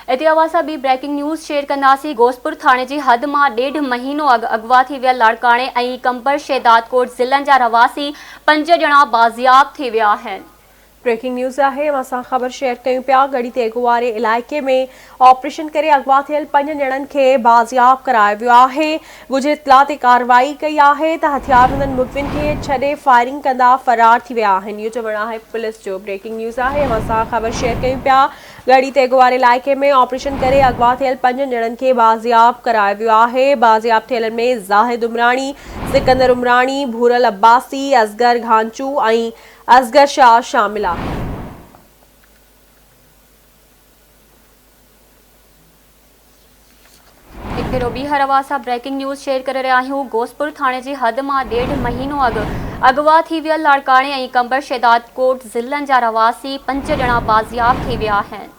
इते अवां बि ब्रेकिंग न्यूज़ शेयर कंदासीं। गोसपुर थाणे जी हद मां 1.5 महीनो अगवा थी वियल लाड़काणे ऐं कंबर शहदादकोट ज़िलनि जा रवासी 5 ॼणा बाज़ियाब थी विया आहिनि। ब्रेकिंग न्यूज़ है असां ख़बर शेयर कयूं पिया। गढ़ी तेगो वारे इलाइक़े में ऑपरेशन करे अगवा थियल 5 ॼणनि खे बाज़ियाब करायो वियो आहे। ॻुझे इत्तला ते कार्रवाई कई आहे त हथियारबंद मुलज़िम खे छॾे फायरिंग कंदा फरार थी विया आहिनि। इहो चवणु आहे पुलिस जो। ब्रेकिंग न्यूज़ है असां ख़बर शेयर कयूं पिया। गढ़ी तेगो वारे इलाइक़े में ऑपरेशन करे अगवा थियल 5 ॼणनि खे बाज़ियाब करायो वियो आहे। बाज़ियाब थियलनि में ज़ाहिद उमराणी, सिकंदर उमराणी, भूरल अब्बासी, असगर घांचू ऐं असगर शाह शामिल आहे। ॿीहर असां ब्रेकिंग न्यूज़ शेयर करे रहिया आहियूं। गोसपुर थाणे जी हद मां 1.5 महीनो अगवा थी वियल लाड़काणे ऐं कंबर शहदादकोट ज़िलनि जा रवासी 5 ॼणा बाज़ियाब थी विया आहिनि।